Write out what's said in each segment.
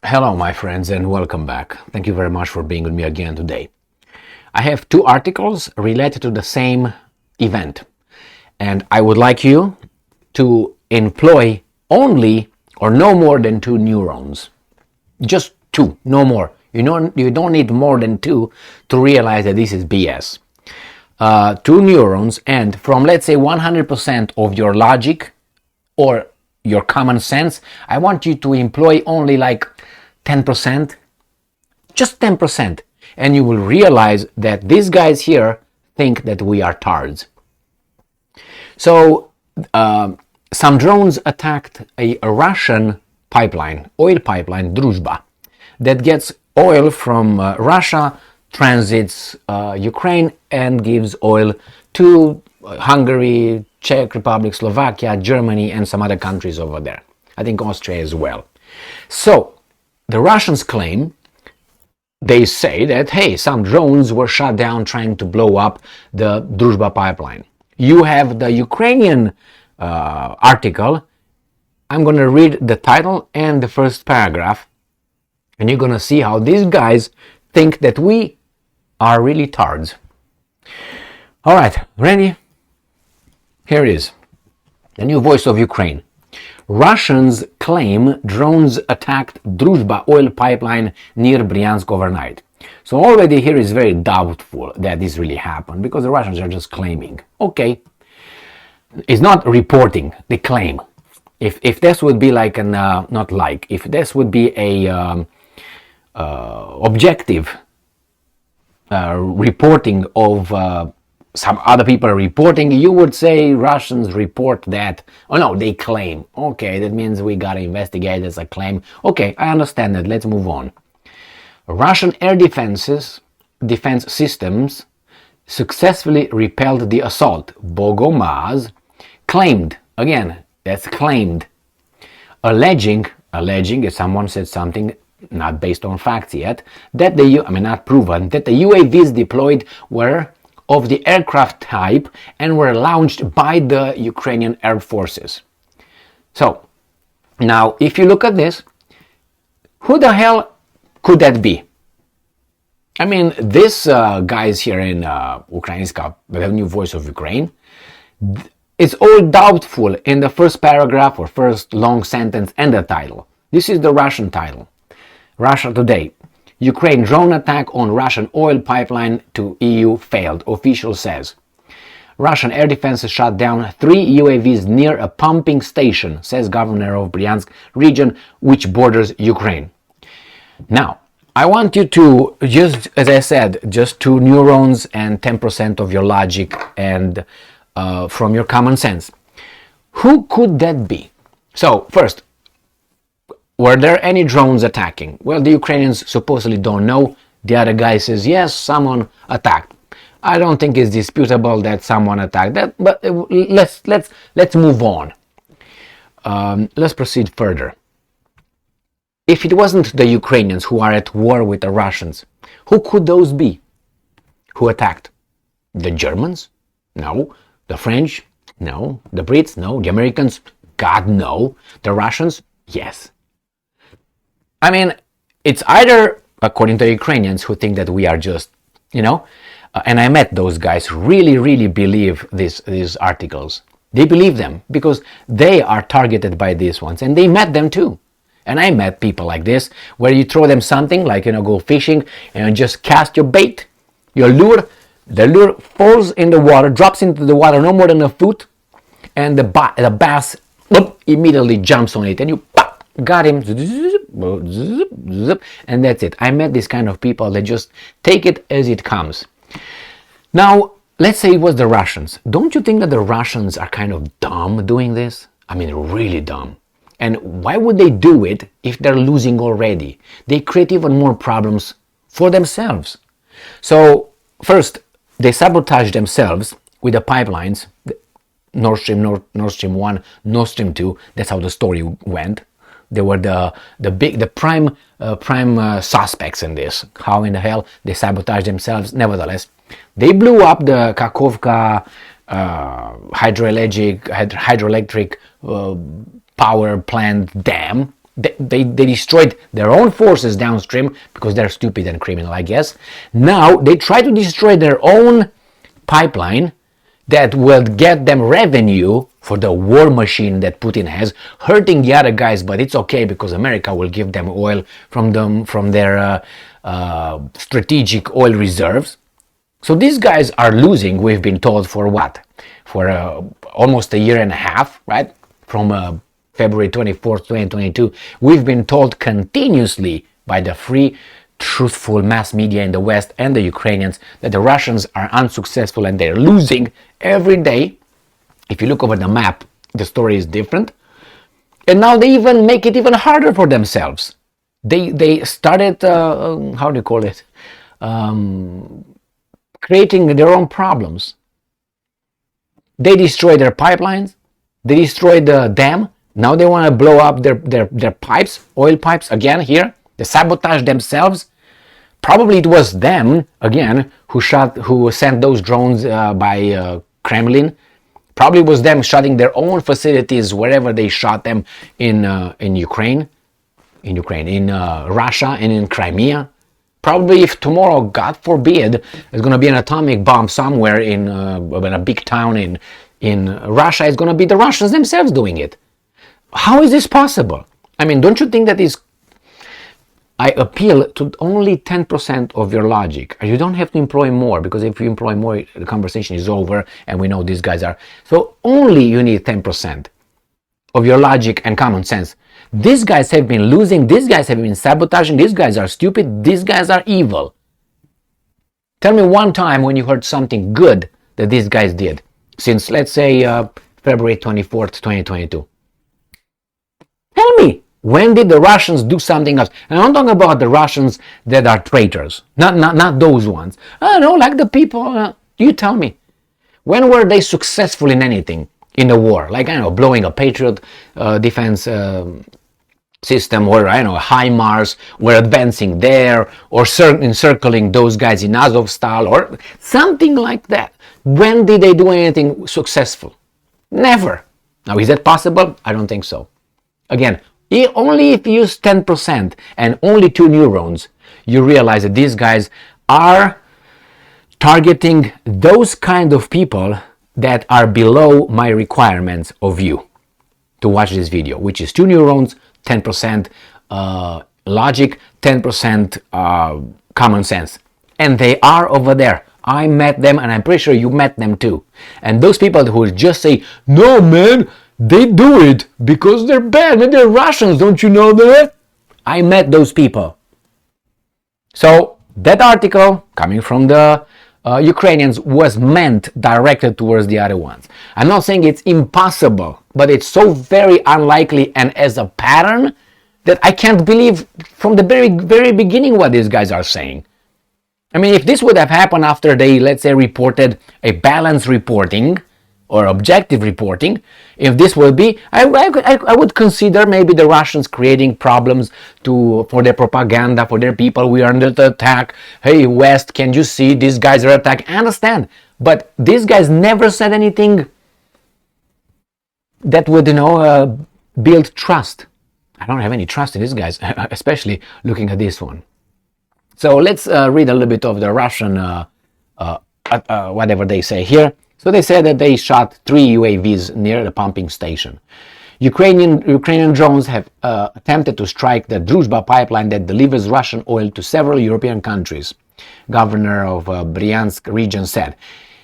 Hello, my friends, and welcome back. Thank you very much for being with me again today. I have two articles related to the same event, and I would like you to employ only or no more than two neurons. Just two, no more. You don't need more than two to realize that this is BS. Two neurons, and from let's say 100% of your logic or your common sense, I want you to employ only like 10%, just 10%, and you will realize that these guys here think that we are tards. So some drones attacked a Russian pipeline, oil pipeline, Druzhba, that gets oil from Russia, transits Ukraine, and gives oil to Hungary, Czech Republic, Slovakia, Germany, and some other countries over there. I think Austria as well. So the Russians claim, they say that, hey, some drones were shot down trying to blow up the Druzhba pipeline. You have the Ukrainian article. I'm going to read the title and the first paragraph, and you're going to see how these guys think that we are really tards. All right, ready? Here it is. The new voice of Ukraine. Russians claim drones attacked Druzhba oil pipeline near Bryansk overnight. So already here is very doubtful that this really happened, because the Russians are just claiming. Okay, it's not reporting, they claim. If this would be like an if this would be a objective reporting of some other people are reporting, you would say Russians report that. Oh no, they claim. Okay, that means we gotta investigate as a claim. Okay, I understand that. Let's move on. Russian air defense systems successfully repelled the assault. Bogomaz claimed, again, that's claimed, alleging if someone said something not based on facts yet, that not proven, that the UAVs deployed were of the aircraft type and were launched by the Ukrainian Air Forces. So, now if you look at this, who the hell could that be? I mean, this guys here in Ukrainska, the new voice of Ukraine, it's all doubtful in the first paragraph or first long sentence and the title. This is the Russian title. Russia Today. Ukraine drone attack on Russian oil pipeline to EU failed, official says. Russian air defense shot down 3 UAVs near a pumping station, says governor of Bryansk region, which borders Ukraine. Now, I want you to, just as I said, just 2 neurons and 10% of your logic and from your common sense. Who could that be? So, first, were there any drones attacking? Well, the Ukrainians supposedly don't know. The other guy says, yes, someone attacked. I don't think it's disputable that someone attacked that, but let's move on. Let's proceed further. If it wasn't the Ukrainians who are at war with the Russians, who could those be? Who attacked? The Germans? No. The French? No. The Brits? No. The Americans? God, no. The Russians? Yes. I mean, it's either, according to the Ukrainians, who think that we are just, and I met those guys who really believe these articles. They believe them because they are targeted by these ones, and they met them too. And I met people like this, where you throw them something, like, go fishing, and just cast your bait, your lure, the lure falls in the water, drops into the water no more than a foot, and the bass immediately jumps on it, and you got him, and that's it. I met this kind of people that just take it as it comes. Now, let's say it was the Russians. Don't you think that the Russians are kind of dumb doing this? I mean, really dumb. And why would they do it if they're losing already? They create even more problems for themselves. So, first, they sabotage themselves with the pipelines, Nord Stream 1, Nord Stream 2. That's how the story went. They were the prime suspects in this. How in the hell they sabotaged themselves? Nevertheless, they blew up the Kakhovka hydroelectric power plant dam They destroyed their own forces downstream because they're stupid and criminal, I guess. Now they try to destroy their own pipeline that will get them revenue for the war machine that Putin has, hurting the other guys, but it's okay because America will give them oil from their strategic oil reserves. So these guys are losing, we've been told, for what? For almost a year and a half, right? From February 24th, 2022, we've been told continuously by the free, truthful mass media in the West and the Ukrainians that the Russians are unsuccessful and they're losing every day. If you look over the map, the story is different. And now they even make it even harder for themselves. They started, how do you call it? Creating their own problems. They destroyed their pipelines. They destroyed the dam. Now they want to blow up their pipes, oil pipes again here. They sabotage themselves. Probably it was them again who sent those drones by Kremlin. Probably it was them shutting their own facilities wherever they shot them in Ukraine, in Russia, and in Crimea. Probably if tomorrow, God forbid, there's going to be an atomic bomb somewhere in a big town in Russia, it's going to be the Russians themselves doing it. How is this possible? I mean, don't you think that is... I appeal to only 10% of your logic. You don't have to employ more, because if you employ more, the conversation is over, and we know these guys are... So only you need 10% of your logic and common sense. These guys have been losing, these guys have been sabotaging, these guys are stupid, these guys are evil. Tell me one time when you heard something good that these guys did, since, let's say, February 24th, 2022. Tell me, when did the Russians do something else? And I'm not talking about the Russians that are traitors, not those ones. I don't know, like the people, you tell me. When were they successful in anything in the war? Like, I don't know, blowing a Patriot defense system, or, I don't know, HIMARS, or advancing there, or encircling those guys in Azovstal, or something like that. When did they do anything successful? Never. Now, is that possible? I don't think so. Again, only if you use 10% and only 2 neurons, you realize that these guys are targeting those kind of people that are below my requirements of you to watch this video, which is 2 neurons, 10% logic, 10% common sense. And they are over there. I met them, and I'm pretty sure you met them too. And those people who just say, no man, they do it because they're bad, and they're Russians, don't you know that? I met those people. So that article coming from the Ukrainians was directed towards the other ones. I'm not saying it's impossible, but it's so very unlikely and as a pattern that I can't believe from the very, very beginning what these guys are saying. I mean, if this would have happened after they, let's say, reported a balanced reporting or objective reporting, if this will be, I would consider maybe the Russians creating problems for their propaganda, for their people. We are under the attack. Hey, West, can you see these guys are attacking? I understand, but these guys never said anything that would, build trust. I don't have any trust in these guys, especially looking at this one. So let's read a little bit of the Russian, whatever they say here. So they said that they shot 3 UAVs near the pumping station. Ukrainian drones have attempted to strike the Druzhba pipeline that delivers Russian oil to several European countries, Governor of Bryansk region said.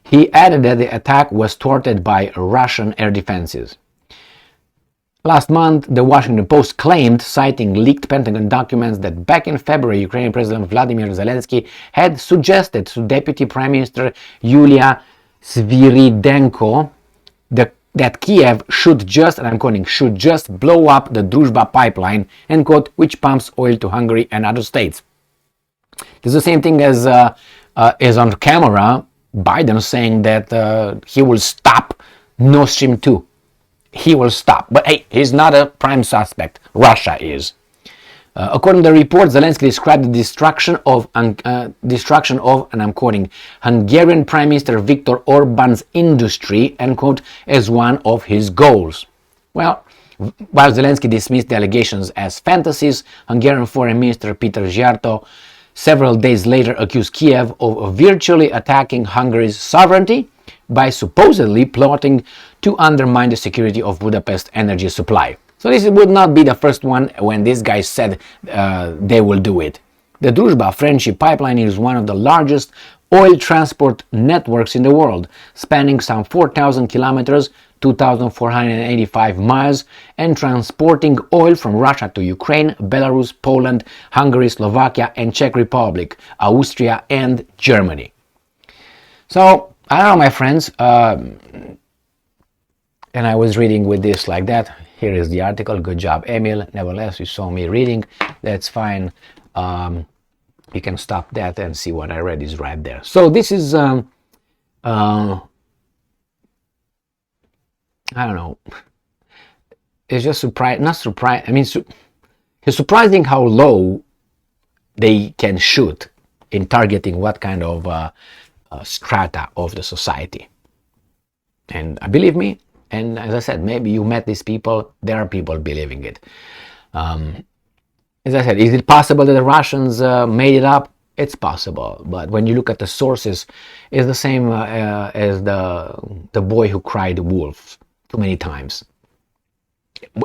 He added that the attack was thwarted by Russian air defenses. Last month, the Washington Post claimed, citing leaked Pentagon documents, that back in February, Ukrainian President Vladimir Zelensky had suggested to Deputy Prime Minister Yulia Sviridenko that Kiev should just, and I'm quoting, should just blow up the Druzhba pipeline, end quote, which pumps oil to Hungary and other states. This is the same thing as is on camera, Biden saying that he will stop Nord Stream 2. He will stop. But hey, he's not a prime suspect. Russia is. According to the report, Zelensky described the destruction of, and I'm quoting, Hungarian Prime Minister Viktor Orban's industry, end quote, as one of his goals. Well, While Zelensky dismissed the allegations as fantasies, Hungarian Foreign Minister Peter Szijjártó several days later accused Kiev of virtually attacking Hungary's sovereignty by supposedly plotting to undermine the security of Budapest energy supply. So this would not be the first one when these guys said they will do it. The Druzhba friendship pipeline is one of the largest oil transport networks in the world, spanning some 4,000 kilometers, 2,485 miles, and transporting oil from Russia to Ukraine, Belarus, Poland, Hungary, Slovakia, and Czech Republic, Austria, and Germany. So, I don't know, my friends, and I was reading with this like that. Here is the article. Good job, Emil. Nevertheless, you saw me reading. That's fine. You can stop that and see what I read is right there. So this is, I don't know. It's just not surprising. I mean, it's surprising how low they can shoot in targeting what kind of strata of the society. And believe me, and as I said, maybe you met these people, there are people believing it. As I said, is it possible that the Russians made it up? It's possible, but when you look at the sources, it's the same as the boy who cried wolf too many times.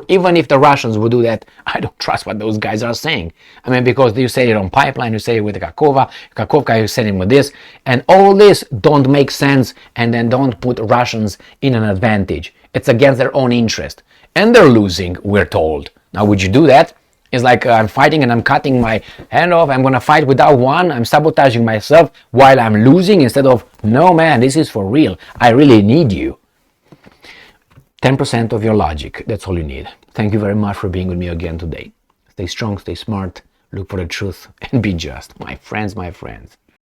Even if the Russians would do that, I don't trust what those guys are saying. I mean, because you say it on pipeline, you say it with Kakovka, you say it with this, and all this don't make sense, and then don't put Russians in an advantage. It's against their own interest, and they're losing, we're told. Now, would you do that? It's like I'm fighting and I'm cutting my hand off. I'm going to fight without one. I'm sabotaging myself while I'm losing instead of, no, man, this is for real. I really need you. 10% of your logic. That's all you need. Thank you very much for being with me again today. Stay strong, stay smart, look for the truth, and be just. My friends, my friends.